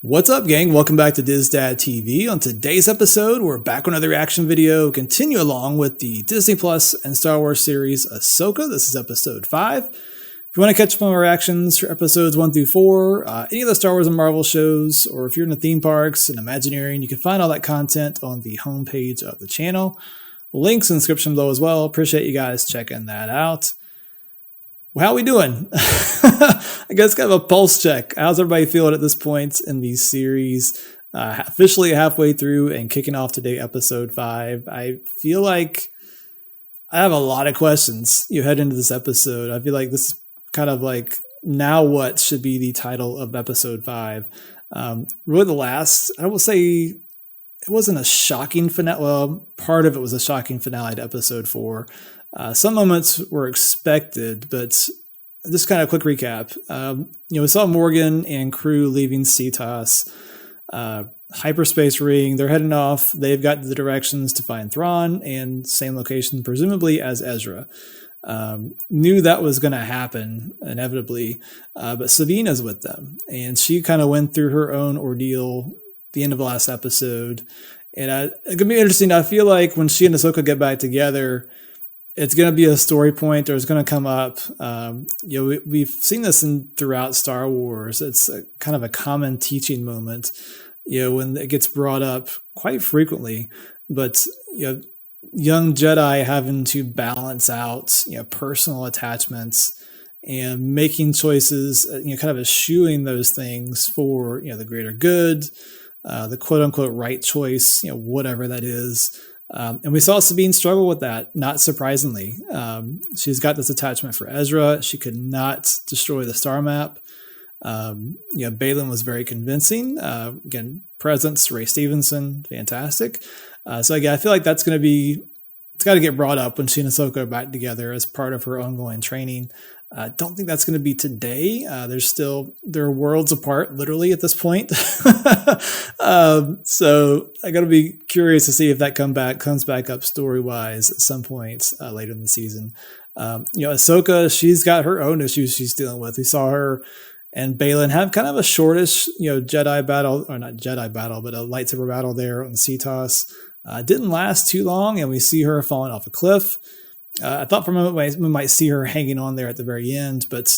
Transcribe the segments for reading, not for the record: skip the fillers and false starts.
What's up, gang? Welcome back to DizDad TV. On today's episode, we're back with another reaction video, continue along with the Disney Plus and Star Wars series Ahsoka. This is episode 5. If you want to catch up on my reactions for episodes 1 through 4, any of the Star Wars and Marvel shows, or if you're in the theme parks and Imagineering, you can find all that content on the homepage of the channel. Links in the description below as well. Appreciate you guys checking that out. Well, how are we doing? I guess kind of a pulse check. How's everybody feeling at this point in the series? Officially halfway through and kicking off today, episode 5. I feel like I have a lot of questions you head into this episode. I feel like this is kind of like now what should be the title of episode 5. Really the last, I will say it wasn't a shocking finale. Well, part of it was a shocking finale to episode 4. Some moments were expected, but just kind of a quick recap. We saw Morgan and crew leaving CTOS, hyperspace ring. They're heading off. They've got the directions to find Thrawn and same location, presumably as Ezra. Knew that was going to happen inevitably, but Sabine is with them, and she kind of went through her own ordeal the end of the last episode. And it could be interesting. I feel like when she and Ahsoka get back together, it's going to be a story point, or it's going to come up. We've seen this throughout Star Wars. It's kind of a common teaching moment, when it gets brought up quite frequently. But young Jedi having to balance out personal attachments and making choices, kind of eschewing those things for the greater good, the quote unquote right choice, whatever that is. And we saw Sabine struggle with that, not surprisingly. She's got this attachment for Ezra. She could not destroy the star map. Baylan was very convincing. Again, presence, Ray Stevenson, fantastic. So again, I feel like it's got to get brought up when she and Ahsoka are back together as part of her ongoing training. Don't think that's going to be today. They're worlds apart, literally, at this point. So I got to be curious to see if that comes back up story-wise at some point later in the season. Ahsoka, she's got her own issues she's dealing with. We saw her and Baylan have kind of a shortish, Jedi battle, or not Jedi battle, but a lightsaber battle there on CTOS. Didn't last too long, and we see her falling off a cliff. I thought for a moment we might see her hanging on there at the very end, but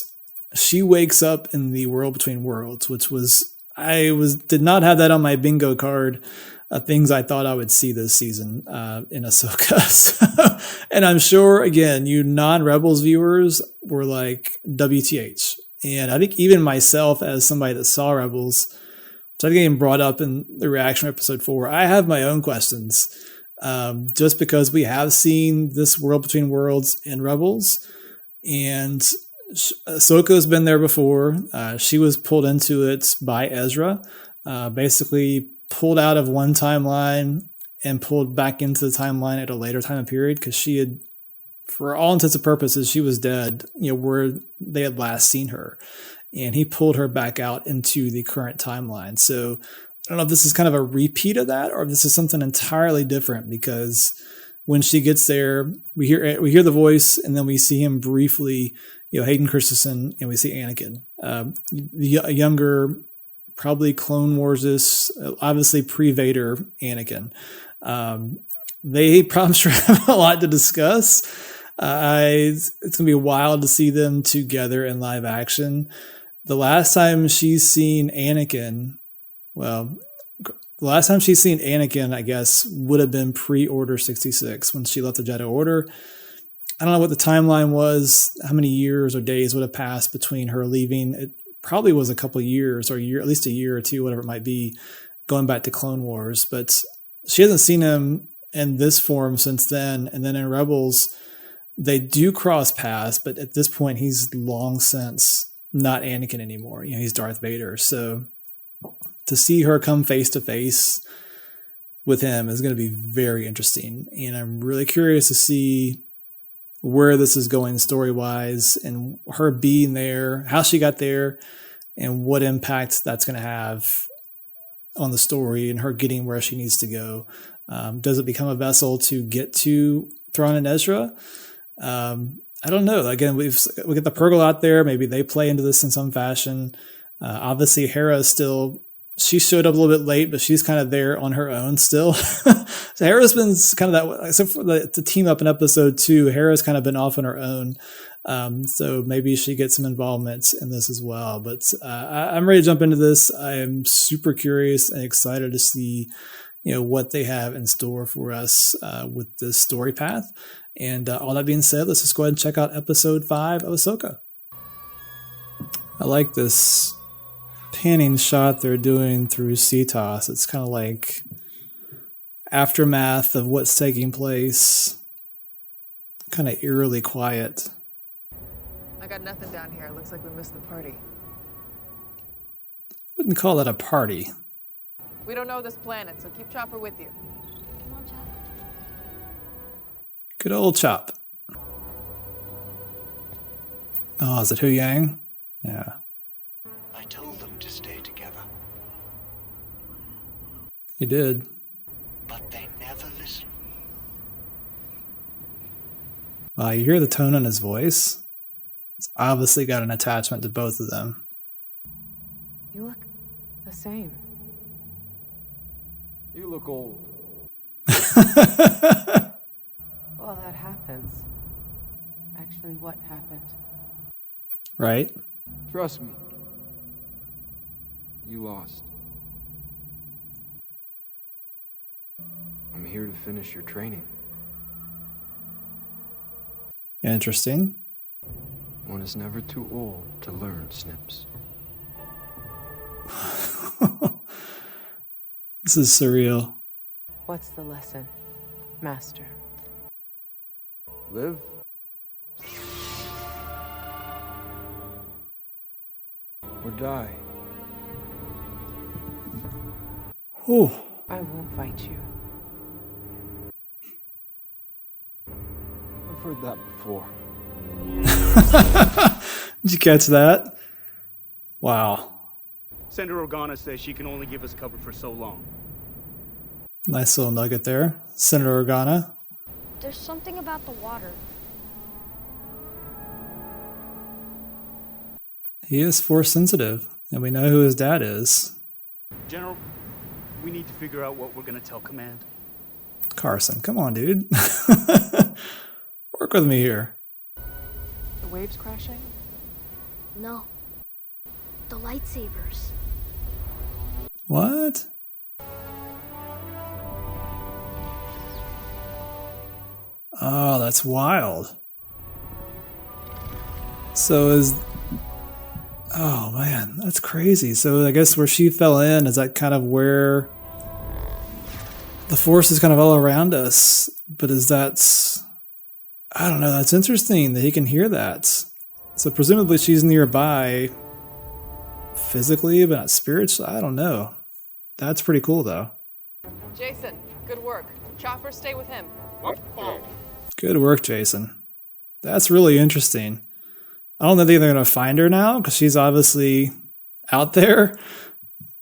she wakes up in the world between worlds, which did not have that on my bingo card of things I thought I would see this season in Ahsoka. And I'm sure, again, you non-Rebels viewers were like, WTH. And I think even myself, as somebody that saw Rebels, which I think getting brought up in the reaction episode 4, I have my own questions. Just because we have seen this world between worlds in Rebels, and Ahsoka's been there before. She was pulled into it by Ezra, basically pulled out of one timeline and pulled back into the timeline at a later time period, because she had, for all intents and purposes, she was dead, where they had last seen her, and he pulled her back out into the current timeline. So I don't know if this is kind of a repeat of that, or if this is something entirely different, because when she gets there, we hear the voice, and then we see him briefly, Hayden Christensen, and we see Anakin, the younger, probably Clone Wars-ish, obviously pre-Vader Anakin. They probably sure have a lot to discuss. It's going to be wild to see them together in live action. The last time she's seen Anakin, I guess, would have been pre-Order 66, when she left the Jedi Order. I don't know what the timeline was, how many years or days would have passed between her leaving. It probably was a couple of years, or at least a year or two, whatever it might be, going back to Clone Wars. But she hasn't seen him in this form since then. And then in Rebels, they do cross paths, but at this point, he's long since not Anakin anymore. He's Darth Vader. So to see her come face to face with him is going to be very interesting. And I'm really curious to see where this is going story-wise, and her being there, how she got there, and what impact that's going to have on the story and her getting where she needs to go. Does it become a vessel to get to Thrawn and Ezra? I don't know. Again, we get the Purgle out there. Maybe they play into this in some fashion. Obviously, Hera is still she showed up a little bit late, but she's kind of there on her own still. So Hera's been kind of that way, except for the team up in episode 2. Hera's kind of been off on her own. So maybe she gets some involvement in this as well. But I'm ready to jump into this. I am super curious and excited to see, what they have in store for us with this story path. And all that being said, let's just go ahead and check out episode 5 of Ahsoka. I like this panning shot they're doing through CTOS. It's kind of like aftermath of what's taking place. Kind of eerily quiet. I got nothing down here. Looks like we missed the party. Wouldn't call that a party. We don't know this planet, so keep Chopper with you. Come on, Chop. Good old Chop. Oh, is it Hu Yang? Yeah. I told them to stay together, You did. but they never listen. You hear the tone in his voice. It's obviously got an attachment to both of them. You look the same. You look old. Well, that happens. Actually, what happened? Right? Trust me. You lost. I'm here to finish your training. Interesting. One is never too old to learn, Snips. This is surreal. What's the lesson, Master? Live. Or die. Whew. I won't fight you. I've heard that before. Did you catch that? Wow. Senator Organa says she can only give us cover for so long. Nice little nugget there. Senator Organa. There's something about the water. He is force sensitive, and we know who his dad is. General, we need to figure out what we're going to tell Command. Carson, come on, dude. Work with me here. The waves crashing? No. The lightsabers. What? Oh, that's wild. So is... Oh, man, that's crazy. So I guess where she fell in, is that kind of where the Force is kind of all around us? But is that... I don't know, that's interesting that he can hear that. So presumably she's nearby physically, but not spiritually. I don't know. That's pretty cool, though. Jason, good work. Chopper, stay with him. Good work, Jason. That's really interesting. I don't think they're going to find her now because she's obviously out there.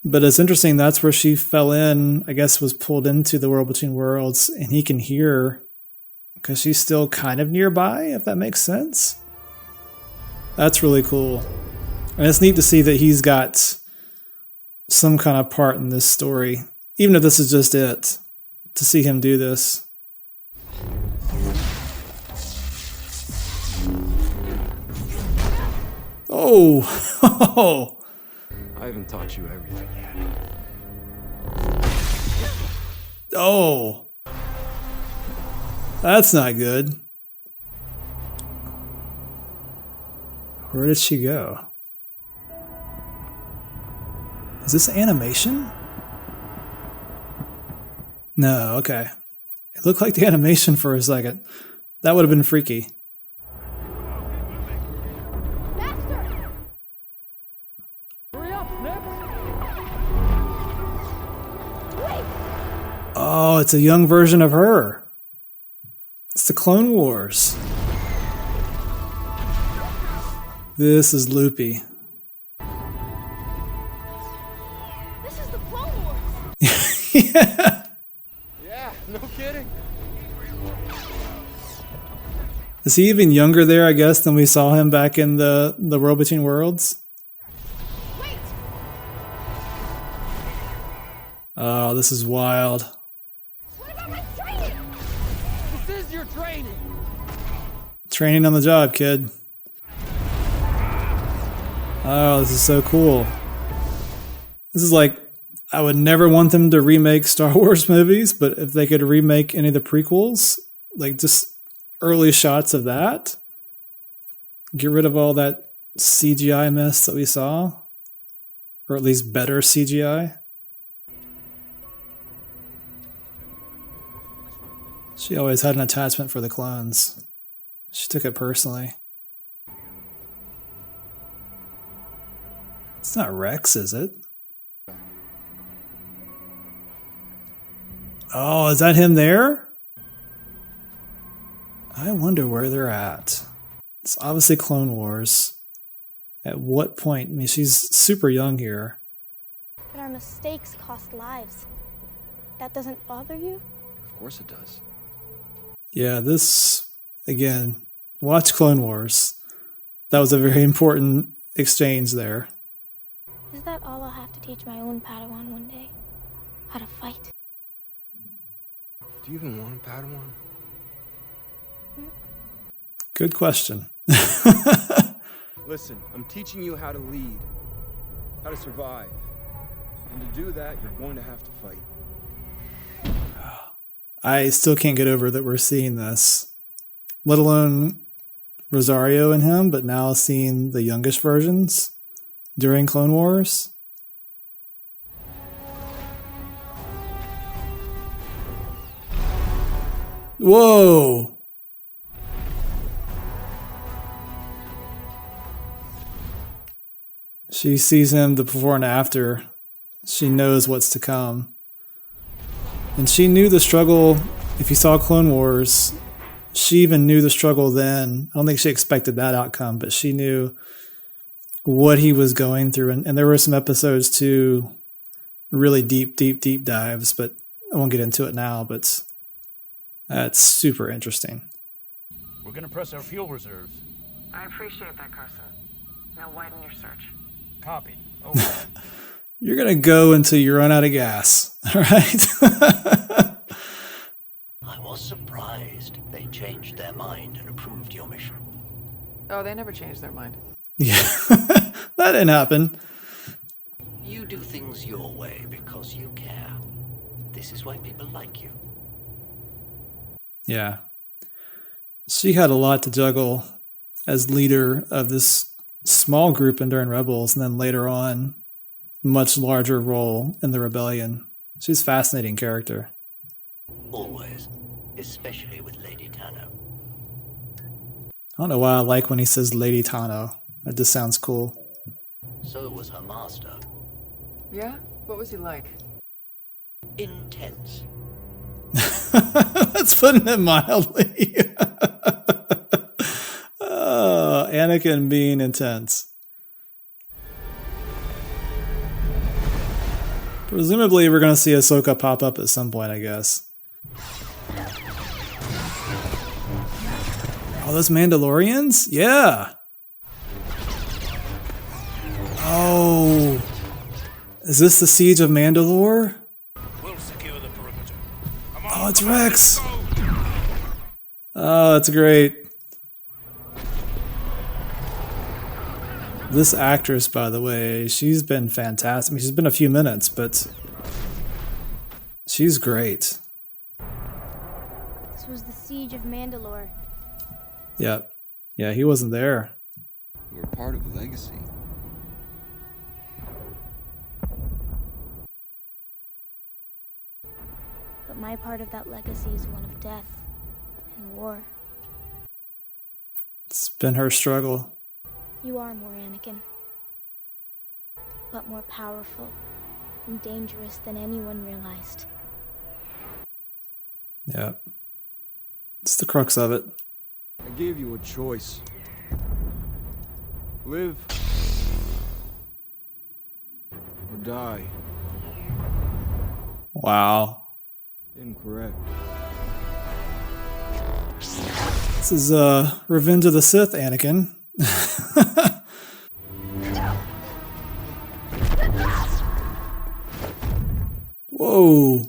But it's interesting. That's where she fell in, I guess, was pulled into the World Between Worlds, and he can hear her because she's still kind of nearby, if that makes sense. That's really cool. And it's neat to see that he's got some kind of part in this story, even if this is just it, to see him do this. Oh, I haven't taught you everything yet. oh, that's not good. Where did she go? Is this animation? No, okay. It looked like the animation for a second. That would have been freaky. Oh, it's a young version of her. It's the Clone Wars. This is loopy. This is the Clone Wars. Yeah. Yeah, no kidding. Is he even younger there, I guess, than we saw him back in the World Between Worlds? Wait. Oh, this is wild. What about my training? This is your training. Training on the job, kid. Oh, this is so cool. This is like, I would never want them to remake Star Wars movies, but if they could remake any of the prequels, like just early shots of that, get rid of all that CGI mess that we saw, or at least better CGI. She always had an attachment for the clones. She took it personally. It's not Rex, is it? Oh, is that him there? I wonder where they're at. It's obviously Clone Wars. At what point? I mean, she's super young here. But our mistakes cost lives. That doesn't bother you? Of course it does. Yeah, this, again, watch Clone Wars. That was a very important exchange there. Is that all I'll have to teach my own Padawan one day? How to fight? Do you even want a Padawan? Good question. Listen, I'm teaching you how to lead, how to survive. And to do that, you're going to have to fight. I still can't get over that we're seeing this, let alone Rosario and him, but now seeing the youngish versions during Clone Wars. Whoa! She sees him the before and after. She knows what's to come. And she knew the struggle. If you saw Clone Wars, she even knew the struggle then. I don't think she expected that outcome, but she knew what he was going through. And there were some episodes too, really deep dives, but I won't get into it now, but that's super interesting. We're gonna press our fuel reserves. I appreciate that, Carson. Now widen your search. Copy. Over. You're going to go until you run out of gas, all right? I was surprised they changed their mind and approved your mission. Oh, they never changed their mind. Yeah, that didn't happen. You do things your way because you care. This is why people like you. Yeah. She had a lot to juggle as leader of this small group during Rebels, and then later on, much larger role in the Rebellion. She's a fascinating character. Always. Especially with Lady Tano. I don't know why I like when he says Lady Tano. That just sounds cool. So was her master. Yeah? What was he like? Intense. That's putting it mildly. Oh, Anakin being intense. Presumably, we're going to see Ahsoka pop up at some point, I guess. Oh, those Mandalorians? Yeah. Oh. Is this the Siege of Mandalore? We'll secure the perimeter. Come on, Oh, it's come on, Rex. let's go. Oh, that's great. This actress, by the way, she's been fantastic. I mean, she's been a few minutes, but she's great. This was the Siege of Mandalore. Yeah. Yeah, he wasn't there. We're part of a legacy. But my part of that legacy is one of death and war. It's been her struggle. You are more Anakin. But more powerful and dangerous than anyone realized. Yeah. It's the crux of it. I gave you a choice. Live or die. Wow. Incorrect. This is Revenge of the Sith, Anakin. Whoa. Whoa.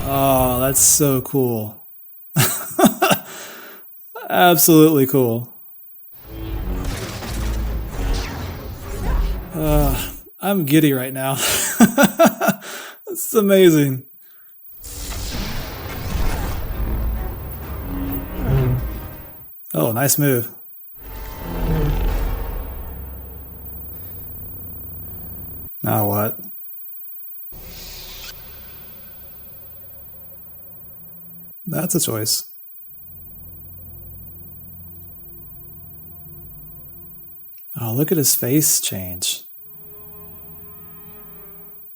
Oh, that's so cool. Absolutely cool. I'm giddy right now. It's amazing. Oh, nice move. Now what? That's a choice. Oh, look at his face change.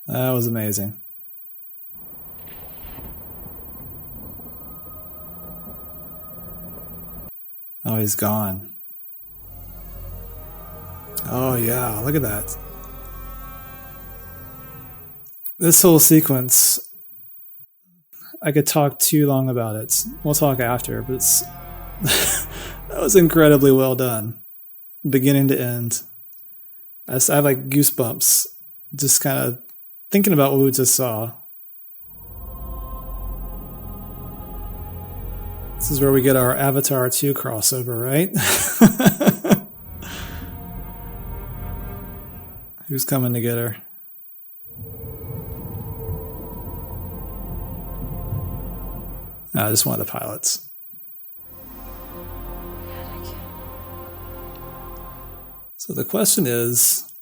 That was amazing. Oh, he's gone. Oh yeah, look at that. This whole sequence, I could talk too long about it. We'll talk after, but it's that was incredibly well done. Beginning to end. I have like goosebumps just kind of thinking about what we just saw. This is where we get our Avatar 2 crossover, right? Who's coming to get her? Just one of the pilots. So the question is,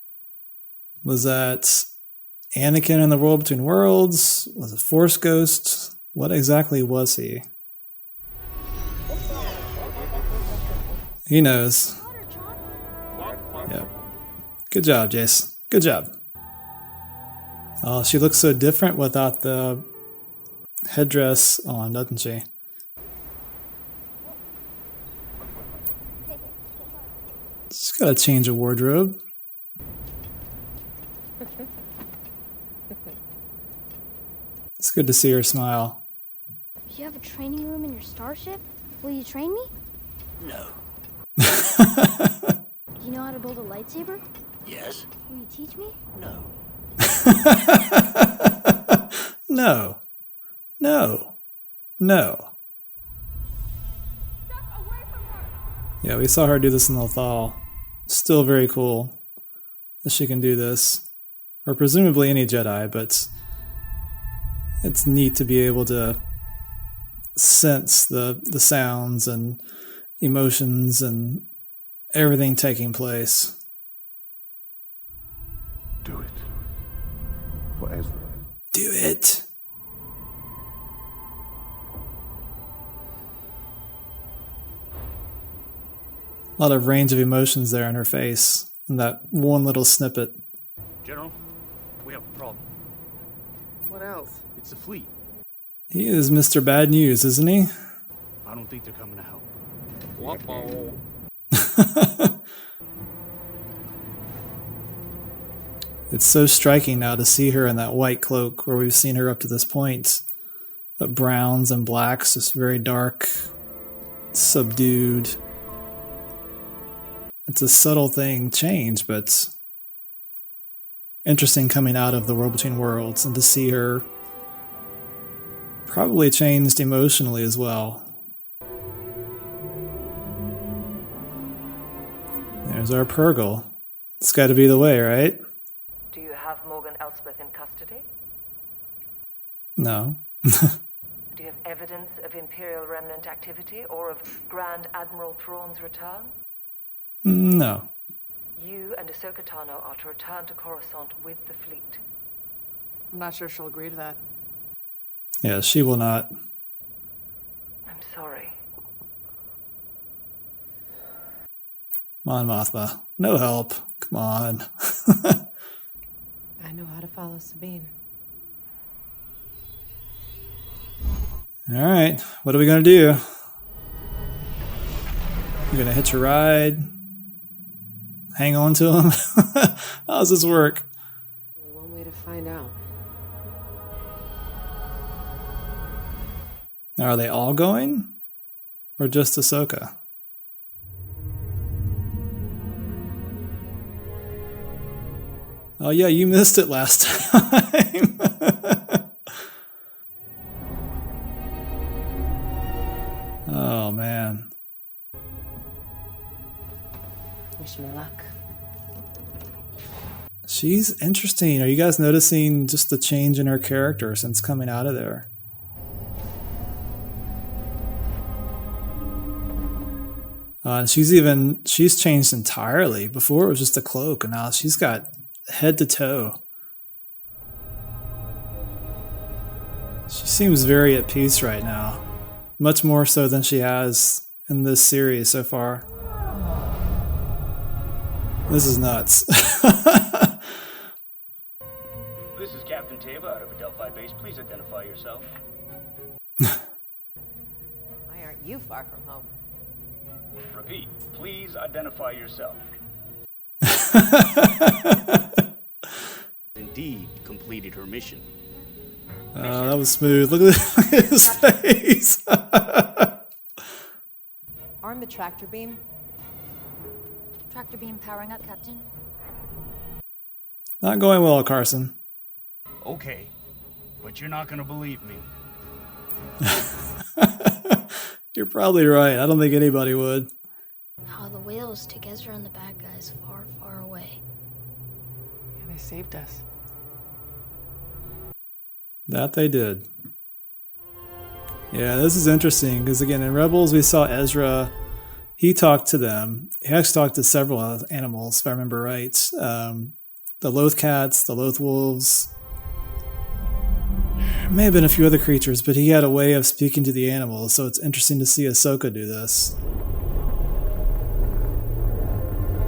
was that Anakin in the World Between Worlds? Was it Force Ghost? What exactly was he? He knows. Yep. Good job, Jace. Good job. Oh, she looks so different without the headdress on, doesn't she? She's gotta change a wardrobe. It's good to see her smile. You have a training room in your starship? Will you train me? No. Do you know how to build a lightsaber? Yes? Will you teach me? No. No. No. No. Yeah, we saw her do this in the Lothal. Still very cool that she can do this. Or presumably any Jedi, but it's neat to be able to sense the sounds and emotions and everything taking place. Do it. For Ezra. Do it. A lot of range of emotions there in her face in that one little snippet. General, we have a problem. What else? It's the fleet. He is Mr. Bad News, isn't he? I don't think they're coming to help. It's so striking now to see her in that white cloak where we've seen her up to this point. The browns and blacks, just very dark, subdued. It's a subtle thing change, but interesting coming out of the World Between Worlds and to see her probably changed emotionally as well. There's our Purgle. It's got to be the way, right? Do you have Morgan Elsbeth in custody? No. Do you have evidence of Imperial Remnant activity or of Grand Admiral Thrawn's return? No. You and Ahsoka Tano are to return to Coruscant with the fleet. I'm not sure she'll agree to that. Yeah, she will not. I'm sorry. Come on, Mothma. No help. Come on. I know how to follow Sabine. All right, what are we gonna do? We're gonna hitch a ride? Hang on to him? How does this work? Only one way to find out. Are they all going? Or just Ahsoka? Oh yeah, you missed it last time. Oh man. Wish me luck. She's interesting. Are you guys noticing just the change in her character since coming out of there? She's changed entirely. Before it was just a cloak, and now she's got head to toe. She seems very at peace right now. Much more so than she has in this series so far. This is nuts. This is Captain Tava out of Adelphi Base. Please identify yourself. Why aren't you far from home? Repeat, please identify yourself. Indeed, completed her mission. That was smooth. Look at his face. Arm the tractor beam. Tractor beam powering up, Captain. Not going well, Carson. Okay, but you're not gonna believe me. You're probably right. I don't think anybody would. How the whales took Ezra and the bad guys far, far away. Yeah, they saved us. That they did. Yeah, this is interesting because again, in Rebels we saw Ezra. He talked to them. He actually talked to several animals, if I remember right. The Loth cats, the Loth wolves. There may have been a few other creatures, but he had a way of speaking to the animals, so it's interesting to see Ahsoka do this.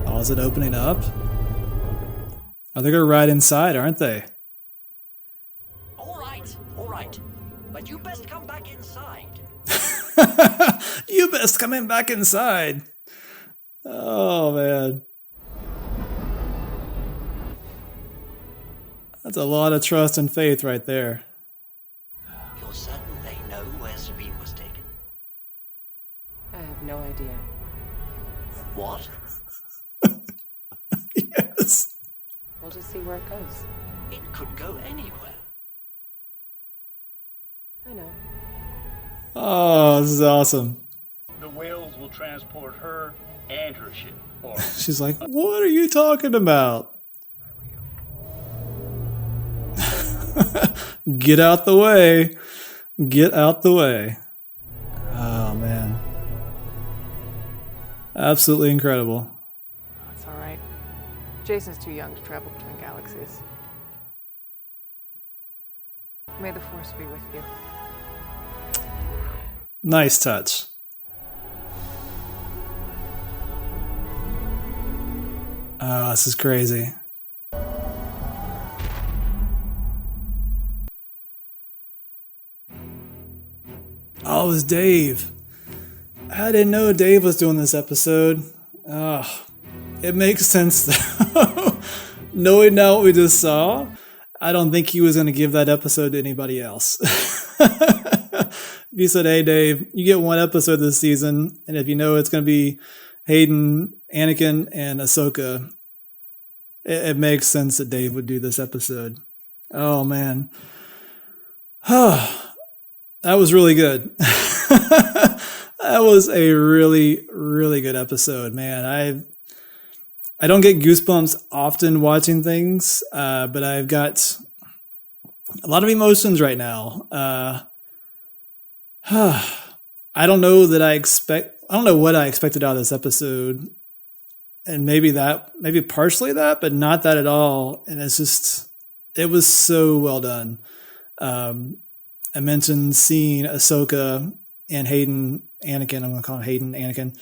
Oh, is it opening up? Oh, they're gonna ride inside, aren't they? All right. But you best come back inside. You best come in back inside. Oh, man. That's a lot of trust and faith right there. You're certain they know where Sabine was taken? I have no idea. What? Yes. We'll just see where it goes. It could go anywhere. I know. Oh, this is awesome. The whales will transport her and her ship. Or She's like, what are you talking about? Get out the way. Get out the way. Oh, man. Absolutely incredible. That's all right. Jason's too young to travel between galaxies. May the Force be with you. Nice touch. Oh, this is crazy. Oh, it was Dave. I didn't know Dave was doing this episode. Oh, it makes sense though. Knowing now what we just saw, I don't think he was going to give that episode to anybody else. If you said, hey, Dave, you get one episode this season, and if you know it's going to be Hayden, Anakin, and Ahsoka, it makes sense that Dave would do this episode. Oh, man. That was really good. That was a really, really good episode, man. I don't get goosebumps often watching things, but I've got a lot of emotions right now. I don't know what I expected out of this episode, and maybe partially that, but not that at all. And it was so well done. I mentioned seeing Ahsoka and Hayden, Anakin. I'm going to call him Hayden, Anakin.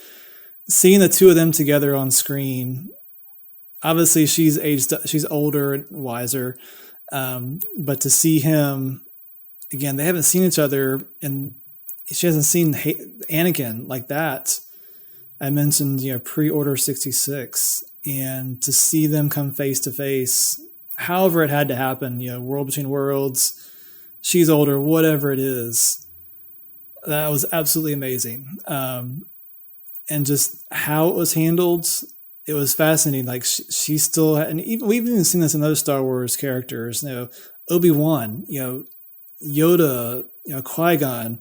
Seeing the two of them together on screen. Obviously, she's older and wiser, but to see him again, they haven't seen each other, and she hasn't seen Anakin like that. I mentioned, pre-Order 66, and to see them come face to face, however it had to happen, world between worlds, she's older, whatever it is, that was absolutely amazing. And just how it was handled, it was fascinating. Like she still had, and even we've even seen this in other Star Wars characters. You know, Obi-Wan, you know, Yoda, you know, Qui-Gon.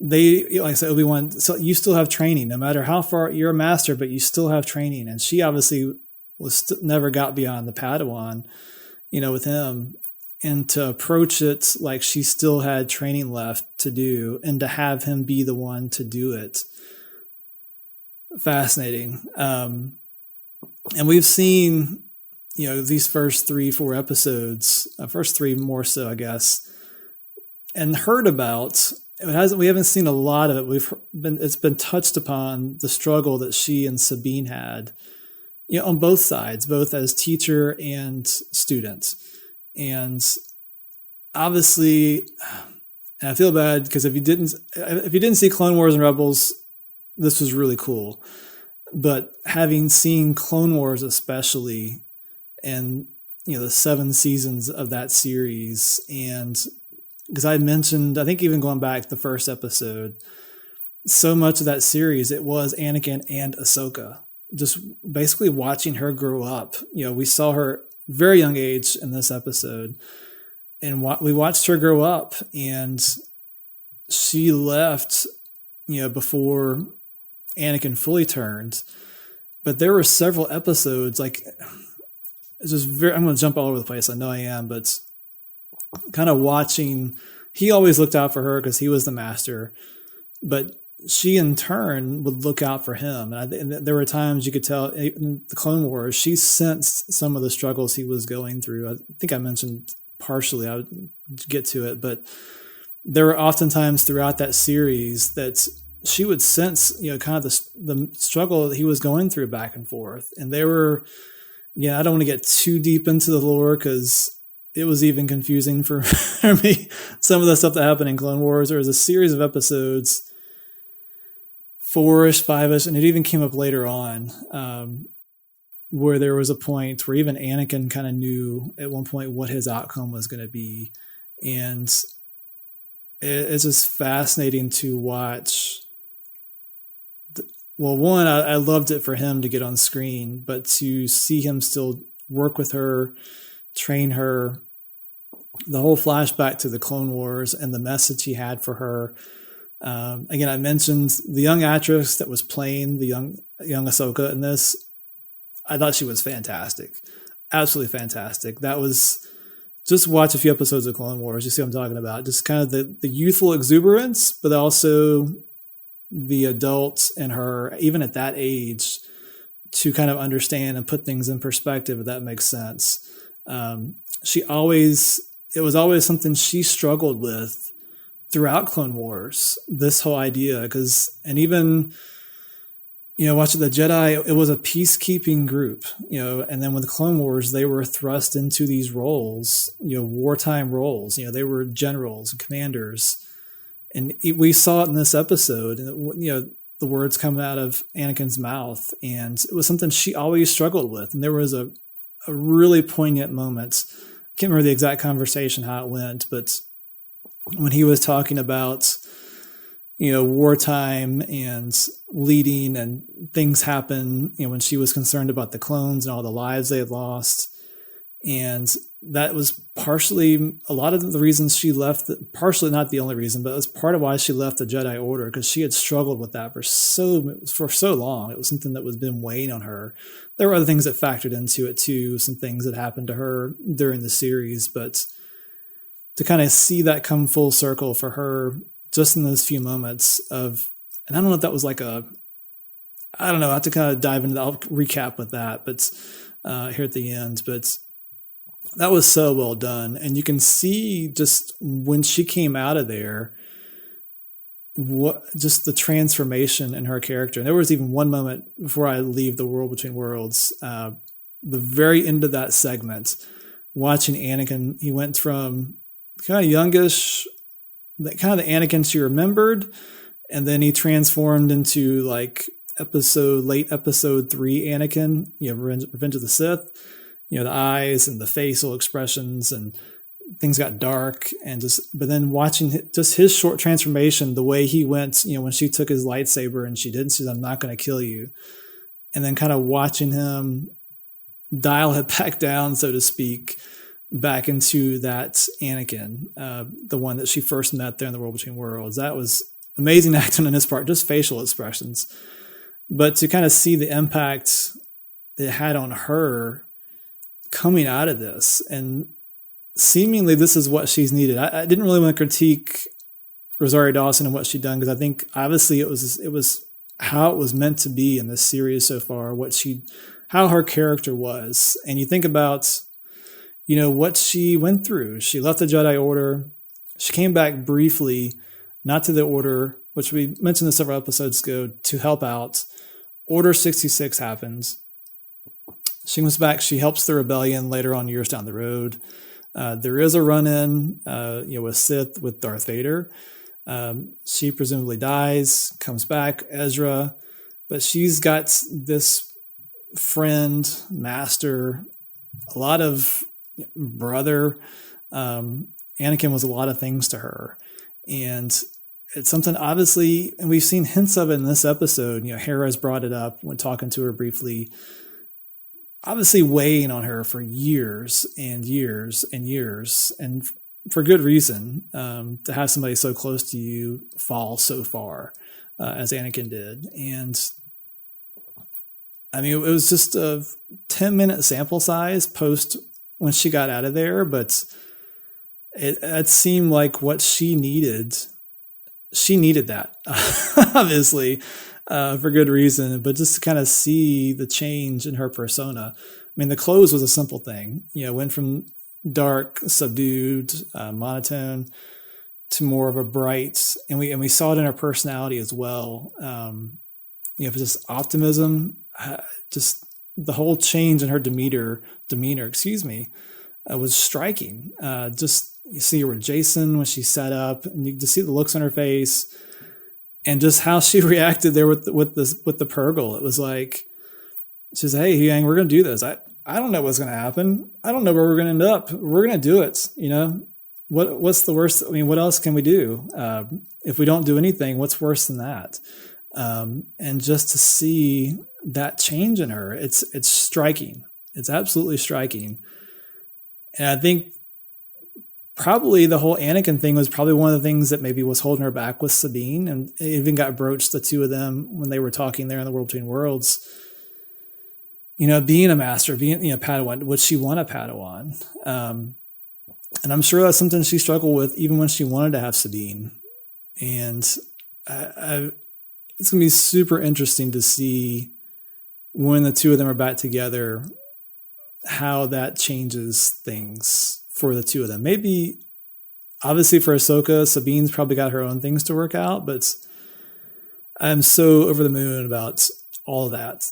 They, like I said, Obi-Wan. So you still have training, no matter how far you're a master, but you still have training. And she obviously never got beyond the Padawan, you know, with him. And to approach it like she still had training left to do, and to have him be the one to do it. Fascinating. And we've seen, you know, these first 3-4 episodes, first 3 more so, I guess, and heard about. We haven't seen a lot of it. It's been touched upon, the struggle that she and Sabine had, you know, on both sides, both as teacher and student. And obviously, and I feel bad because if you didn't see Clone Wars and Rebels, this was really cool. But having seen Clone Wars, especially, and you know, the 7 seasons of that series, and because I mentioned, I think even going back the first episode, so much of that series, it was Anakin and Ahsoka. Just basically watching her grow up. You know, we saw her very young age in this episode, and we watched her grow up, and she left, you know, before Anakin fully turned. But there were several episodes, like, it's just I'm going to jump all over the place. I know I am, but kind of watching, he always looked out for her because he was the master, but she in turn would look out for him. And there were times you could tell in the Clone Wars, she sensed some of the struggles he was going through. I think I mentioned partially, I would get to it, but there were oftentimes throughout that series that she would sense, you know, kind of the struggle that he was going through back and forth. And they were, I don't want to get too deep into the lore because it was even confusing for me. Some of the stuff that happened in Clone Wars, there was a series of episodes, 4-ish, 5-ish, and it even came up later on, where there was a point where even Anakin kind of knew at one point what his outcome was going to be. And it's just fascinating to watch. Well, one, I loved it for him to get on screen, but to see him still work with her, train her, the whole flashback to the Clone Wars and the message he had for her. Again, I mentioned the young actress that was playing the young Ahsoka in this. I thought she was fantastic. Absolutely fantastic. That was, just watch a few episodes of Clone Wars. You see what I'm talking about. Just kind of the youthful exuberance, but also the adult in her, even at that age, to kind of understand and put things in perspective, if that makes sense. It was always something she struggled with throughout Clone Wars, this whole idea, and even, watching the Jedi, it was a peacekeeping group, and then with the Clone Wars, they were thrust into these roles, wartime roles, they were generals and commanders. And we saw it in this episode, and, the words coming out of Anakin's mouth, and it was something she always struggled with. And there was a really poignant moment. I can't remember the exact conversation, how it went, but when he was talking about, wartime and leading and things happen, when she was concerned about the clones and all the lives they had lost. And that was partially a lot of the reasons she left, partially not the only reason, but it was part of why she left the Jedi Order, because she had struggled with that for so long. It was something that was been weighing on her. There were other things that factored into it too, some things that happened to her during the series, but to kind of see that come full circle for her just in those few moments of, and I don't know if that was like I have to kind of dive into that. I'll recap with that, but here at the end, but that was so well done. And you can see just when she came out of there, just the transformation in her character. And there was even one moment before I leave the World Between Worlds, the very end of that segment, watching Anakin, he went from kind of youngish, kind of the Anakin she remembered, and then he transformed into like late episode 3 Anakin, Revenge of the Sith. The eyes and the facial expressions and things got dark, but then watching just his short transformation, the way he went, when she took his lightsaber and she said, "I'm not going to kill you." and then kind of watching him dial it back down, so to speak, back into that Anakin, the one that she first met there in the World Between Worlds. That was amazing acting on his part, just facial expressions. But to kind of see the impact it had on her coming out of this, and seemingly this is what she's needed. I didn't really want to critique Rosario Dawson and what she'd done, because I think obviously it was how it was meant to be in this series so far, how her character was. And you think about, what she went through. She left the Jedi Order. She came back briefly, not to the Order, which we mentioned this several episodes ago, to help out. Order 66 happens. She comes back. She helps the rebellion later on, years down the road. There is a run-in, with Sith, with Darth Vader. She presumably dies, comes back, Ezra, but she's got this friend, master, a lot of brother. Anakin was a lot of things to her. And it's something obviously, and we've seen hints of it in this episode. Hera's brought it up when talking to her briefly, obviously weighing on her for years and years and years, and for good reason, to have somebody so close to you fall so far, as Anakin did. And I mean, it was just a 10-minute sample size post when she got out of there, but it seemed like what she needed that, obviously, for good reason, but just to kind of see the change in her persona. I mean, the clothes was a simple thing, went from dark, subdued, monotone to more of a bright, and we saw it in her personality as well. Just optimism, just the whole change in her demeanor, was striking. Just you see her with Jason when she sat up, and you just see the looks on her face, and just how she reacted there with the Purgle. It was like, she says, "Hey, Yang, we're gonna do this. I don't know what's gonna happen. I don't know where we're gonna end up. We're gonna do it. What's the worst? I mean, what else can we do? If we don't do anything, what's worse than that?" And just to see that change in her, it's striking. It's absolutely striking. And I think probably the whole Anakin thing was probably one of the things that maybe was holding her back with Sabine, and it even got broached, the two of them, when they were talking there in the World Between Worlds. Being a master, being Padawan, would she want a Padawan? And I'm sure that's something she struggled with even when she wanted to have Sabine. And it's gonna be super interesting to see when the two of them are back together, how that changes things for the two of them. Maybe, obviously for Ahsoka, Sabine's probably got her own things to work out, but I'm so over the moon about all of that.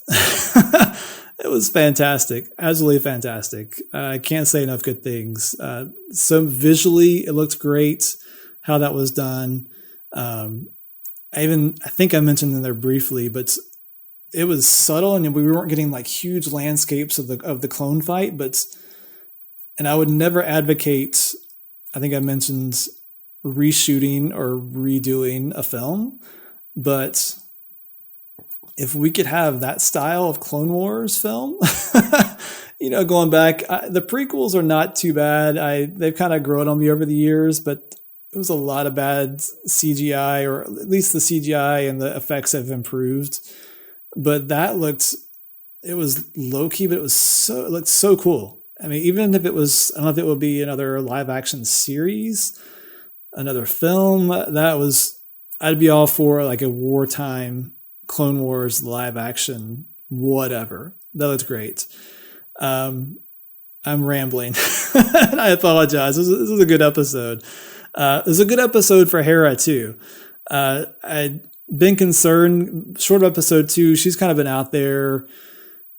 It was fantastic, absolutely fantastic. I can't say enough good things. So visually, it looked great how that was done. I think I mentioned in there briefly, but it was subtle, and we weren't getting like huge landscapes of the clone fight. And I would never advocate, I think I mentioned, reshooting or redoing a film, but if we could have that style of Clone Wars film, going back, the prequels are not too bad. They've kind of grown on me over the years, but it was a lot of bad CGI, or at least the CGI and the effects have improved. But it was low key, but it looked so cool. I mean, even if it was, I don't know if it would be another live action series, another film, I'd be all for like a wartime Clone Wars live action, whatever. That looked great. I'm rambling. I apologize. This is a good episode. It was a good episode for Hera too. I'd been concerned, short of episode 2, she's kind of been out there,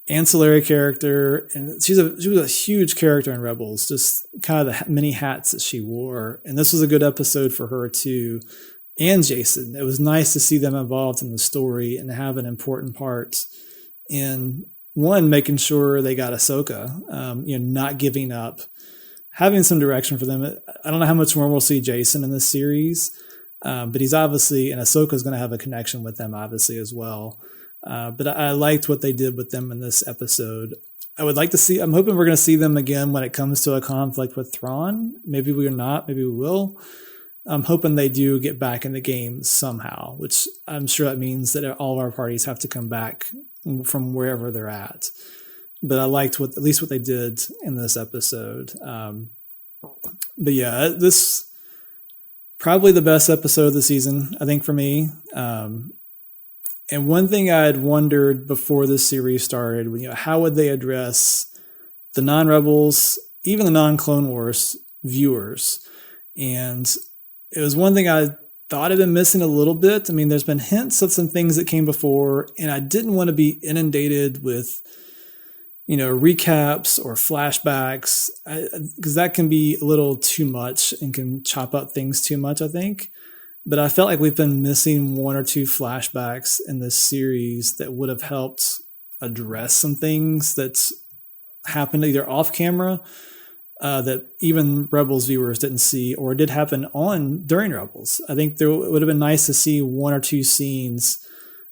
ancillary character, and she was a huge character in Rebels, just kind of the many hats that she wore. And this was a good episode for her too, and Jason. It was nice to see them involved in the story and have an important part in, one, making sure they got Ahsoka, not giving up, having some direction for them. I don't know how much more we'll see Jason in this series, but he's obviously, and Ahsoka's going to have a connection with them obviously as well. But I liked what they did with them in this episode. I would like to see, I'm hoping we're going to see them again when it comes to a conflict with Thrawn. Maybe we're not, maybe we will. I'm hoping they do get back in the game somehow, which I'm sure that means that all of our parties have to come back from wherever they're at. But I liked at least what they did in this episode. But yeah, this probably the best episode of the season, I think, for me. And one thing I had wondered before this series started, how would they address the non-Rebels, even the non-Clone Wars viewers? And it was one thing I thought had been missing a little bit. I mean, there's been hints of some things that came before, and I didn't want to be inundated with, recaps or flashbacks, because that can be a little too much and can chop up things too much, I think. But I felt like we've been missing one or two flashbacks in this series that would have helped address some things that's happened either off camera that even Rebels viewers didn't see, or did happen during Rebels. I think it would have been nice to see one or two scenes,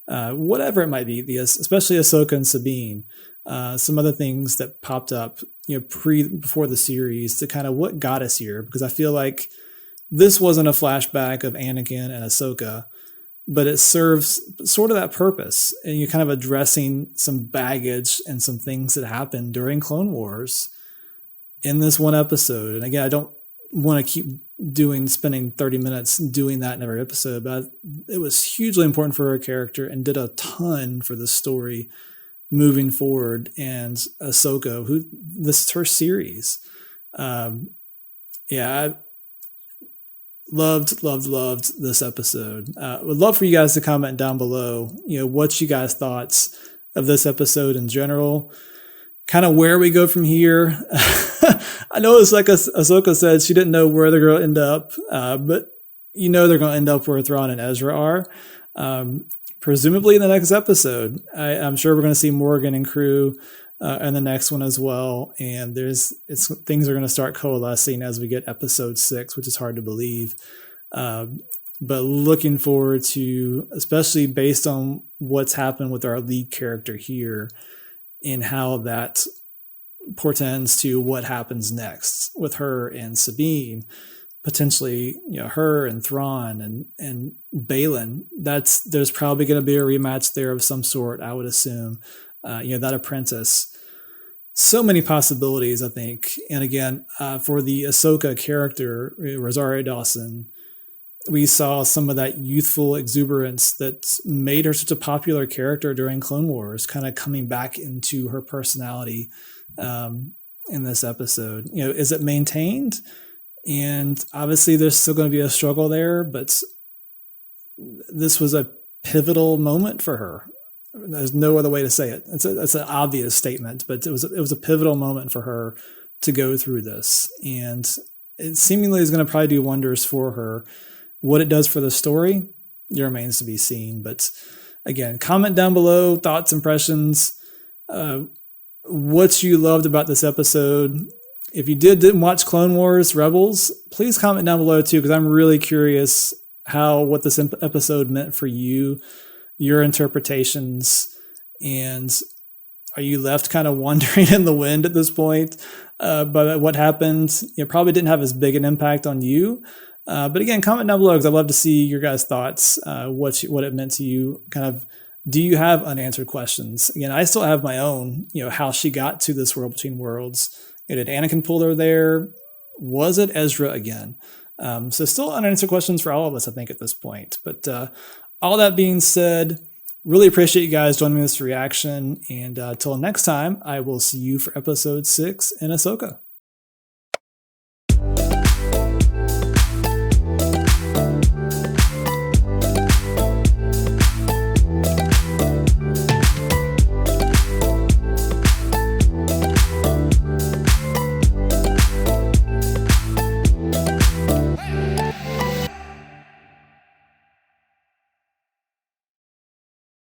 whatever it might be, especially Ahsoka and Sabine, some other things that popped up, before the series to kind of what got us here, because I feel like this wasn't a flashback of Anakin and Ahsoka, but it serves sort of that purpose. And you're kind of addressing some baggage and some things that happened during Clone Wars in this one episode. And again, I don't want to keep spending 30 minutes doing that in every episode, but it was hugely important for her character and did a ton for the story moving forward. And Ahsoka, this is her series. I loved this episode. Would love for you guys to comment down below, what you guys thoughts of this episode in general, kind of where we go from here. I know it's like Ahsoka said, she didn't know where they're going to end up, but they're going to end up where Thrawn and Ezra are, presumably in the next episode. I'm sure we're going to see Morgan and crew in the next one as well, and things are going to start coalescing as we get episode 6, which is hard to believe. But looking forward to, especially based on what's happened with our lead character here, and how that portends to what happens next with her and Sabine, potentially, her and Thrawn and Balin. There's probably going to be a rematch there of some sort, I would assume. That apprentice. So many possibilities, I think. And again, for the Ahsoka character, Rosario Dawson, we saw some of that youthful exuberance that made her such a popular character during Clone Wars, kind of coming back into her personality in this episode. Is it maintained? And obviously there's still going to be a struggle there, but this was a pivotal moment for her. There's no other way to say it. It's an obvious statement, but it was a pivotal moment for her to go through this. And it seemingly is going to probably do wonders for her. What it does for the story, it remains to be seen. But again, comment down below, thoughts, impressions, what you loved about this episode. If you didn't watch Clone Wars Rebels, please comment down below too, because I'm really curious what this episode meant for you, your interpretations, and are you left kind of wandering in the wind at this point? But what happened, it probably didn't have as big an impact on you. But again, comment down below, because I'd love to see your guys' thoughts, what it meant to you. Kind of, do you have unanswered questions? Again, I still have my own, how she got to this world between worlds. Did Anakin pull her there? Was it Ezra again? So still unanswered questions for all of us, I think, at this point. But all that being said, really appreciate you guys joining me in this reaction. And until next time, I will see you for episode 6 in Ahsoka.